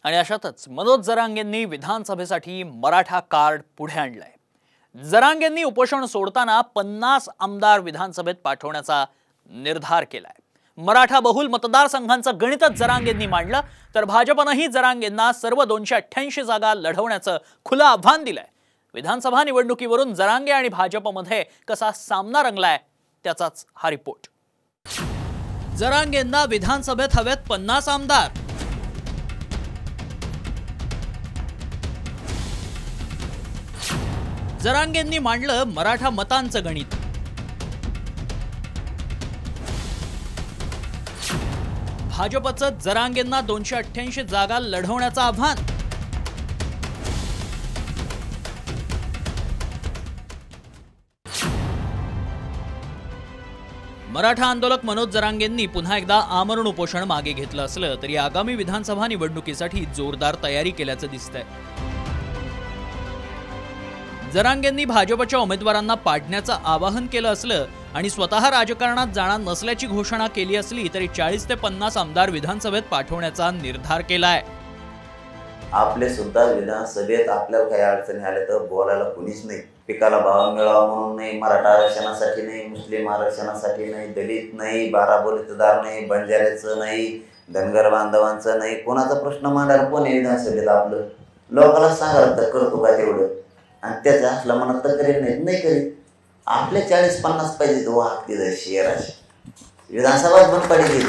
आणि अशातच मनोज जरांगेंनी विधानसभेसाठी मराठा कार्ड पुढे आणलंय। जरांगेंनी उपोषण सोडताना 50 आमदार विधानसभेत पाठवण्याचा निर्धार केलाय। मराठा बहुल मतदारसंघांचं गणितच जरांगेंनी मांडलं तर भाजपनेही जरांगेंना सर्व 288 जागा लढवण्याचं खुलं आव्हान दिलंय। विधानसभा निवडणुकीवरून जरांगे आणि भाजपमध्ये कसा सामना रंगलाय त्याचाच हा रिपोर्ट। जरांगेंना विधानसभेत हवेत 50 आमदार। जरांगेंनी मांडलं मराठा मतांचं गणित। भाजपचं जरांगेंना 288 जागा लढवण्याचं आव्हान। मराठा आंदोलक मनोज जरांगेंनी पुन्हा एकदा आमरण उपोषण मागे घेतलं असलं तरी आगामी विधानसभा निवडणुकीसाठी जोरदार तयारी केल्याचं दिसतंय। जरांगेंनी भाजपच्या उमेदवारांना पाडण्याचं आवाहन केलं असलं आणि स्वतः राजकारणात जाणार नसल्याची घोषणा केली असली तरी 40 ते 50 आमदार विधानसभेत पाठवण्याचा निर्धार केलाय। आपले सुद्धा विधानसभेत आपल्याला काही अडचणी आल्या तर बोलायला कोणीच नाही। पिकाला भाव मिळावा म्हणून नाही, मराठा आरक्षणासाठी नाही, मुस्लिम आरक्षणासाठी नाही, दलित नाही, बाराबोलीतदार नाही, बंजाऱ्याचं नाही, धनगर बांधवांचं नाही, कोणाचा प्रश्न मांडायला कोण आहे विधानसभेत? आपलं लोकांना सांगायला करतो का तेवढं? आणि त्याचं असलं म्हणत तर करीत नाही करीत। आपले 40-50 पाहिजे तो हाकते शहराची विधानसभा बंद पडली।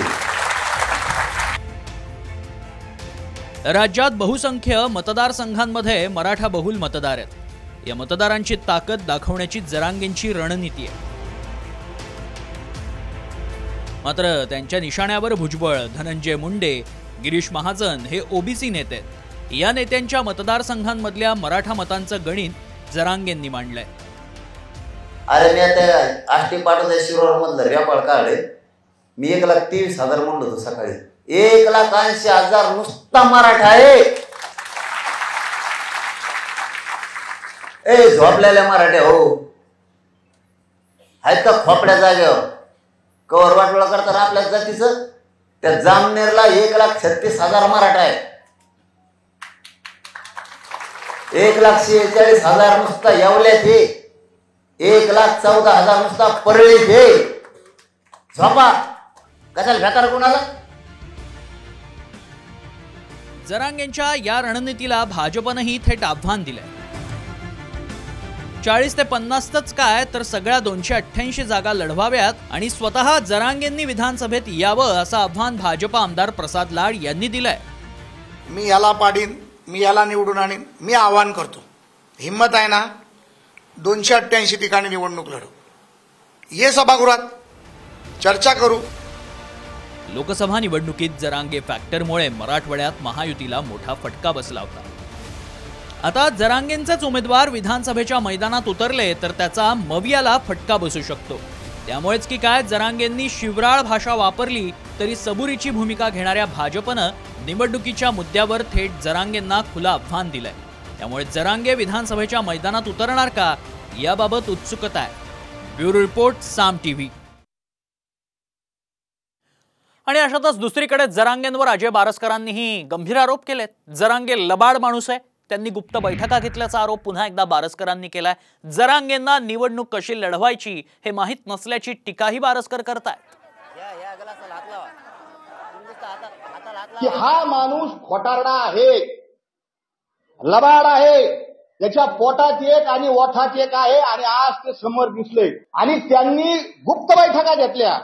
राज्यात बहुसंख्य मतदारसंघांमध्ये मराठा बहुल मतदार आहेत। या मतदारांची ताकद दाखवण्याची जरांगेंची रणनीती आहे। मात्र त्यांच्या निशाण्यावर भुजबळ, धनंजय मुंडे, गिरीश महाजन हे ओबीसी नेते आहेत। या नेत्यांच्या मतदारसंघांमधल्या मराठा मतांचं गणित जरांगेंनी मांडलंय। अरे मी आता आष्टी पाठवते शिरोर मधलं व्यापार काढले, मी 1,23,000 म्हणलो होतो सकाळी। 1,80,000 नुसता मराठा आहे। ए झोपलेल्या मराठ्या हो आहेत का खोपड्या जागेवर? कवर वाटोळा करतात आपल्या जातीचं। त्या जामनेरला 1,36,000 मराठा आहे। 1,46,000 नुसता येवल्यात हे, 1,14,000 नुसता परळीत हे। झोपा कशाला भेकार कोणाला? जरांगेंच्या या रणनीतीला भाजपनेही थेट आव्हान दिलंय। 40 ते 50च काय तर सगळ्या 288 जागा लढवाव्यात आणि स्वतः जरांगेंनी विधानसभेत यावं असं आव्हान भाजप आमदार प्रसाद लाड यांनी दिलंय। मी याला पाडीन, मी याला निवडून आणीन, मी आवाहन करतो। हिम्मत आहे ना 288 ठिकाणी निवडणूक लढू, ये सभागृहात चर्चा करू। लोकसभा निवडणुकीत जरांगे फॅक्टरमुळे मराठवाड्यात महायुतीला मोठा फटका बसला होता। आता जरांगेंचेच उमेदवार विधानसभेच्या मैदानात उतरले तर त्याचा मवियाला फटका बसू शकतो। त्यामुळेच की काय जरांगेंनी शिवराळ भाषा वापरली तरी सबुरीची भूमिका घेणाऱ्या भाजपनं निवडणुकीच्या मुद्द्यावर थेट जरांगेंना खुलं आव्हान दिलंय। त्यामुळे जरांगे विधानसभेच्या मैदानात उतरणार का याबाबत उत्सुकता आहे। ब्युरो रिपोर्ट, साम टीव्ही। आणि अशातच दुसरीकडे जरांगेंवर अजय बारसकरांनीही गंभीर आरोप केलेत। जरांगे लबाड माणूस आहे, त्यांनी गुप्त बैठका घेतल्याचा आरोप पुन्हा एकदा बारसकरांनी केलाय। जरांगेंना निवडणूक कशी लढवायची हे माहित नसल्याची टीकाही बारसकर करतायत। की हा माणूस खोटारडा आहे, लबाड आहे, त्याच्या पोटात एक आणि ओठात एक आहे आणि आज ते समोर दिसले। आणि त्यांनी गुप्त बैठका घेतल्या,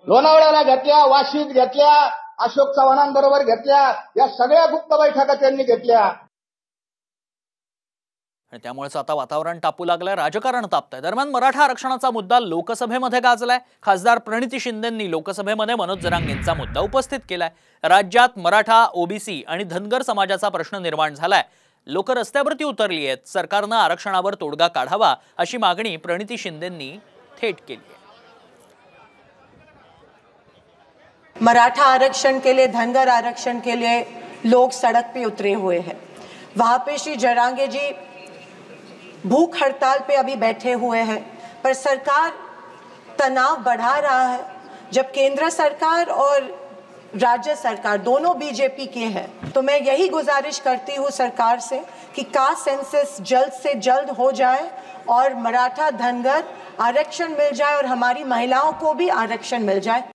लोणावळ्याला घेतल्या, वाशीत घेतल्या, अशोक चव्हाणांबरोबर घेतल्या, या सगळ्या गुप्त बैठका त्यांनी घेतल्या। त्यामुळेच आता वातावरण तापू लागलंय, राजकारण तापतंय। दरम्यान मराठा आरक्षणाचा मुद्दा लोकसभेमध्ये गाजलाय। खासदार प्रणिती शिंदेंनी लोकसभेमध्ये मनोज जरांगेंचा मुद्दा उपस्थित केलाय। राज्यात मराठा, ओबीसी आणि धनगर समाजाचा प्रश्न निर्माण झालाय। लोक रस्त्यावरती उतरली आहेत। सरकारनं आरक्षणावर तोडगा काढावा अशी मागणी प्रणिती शिंदेंनी थेट केली आहे। मराठा आरक्षण के लिए, धनगर आरक्षण के लिए लोग सड़क पे उतरे हुए हैं। वहां पे श्री जरांगे जी भूख हड़ताल पे अभी बैठे हुए हैं, पर सरकार तनाव बढ़ा रहा है। जब केंद्र सरकार और राज्य सरकार, दोनों बीजेपी के हैं। तो मैं यही गुजारिश करती हूँ सरकार से कि कास्ट सेंसस जल्द से जल्द हो जाए और मराठा धनगर आरक्षण मिल जाए और हमारी महिलाओं को भी आरक्षण मिल जाए।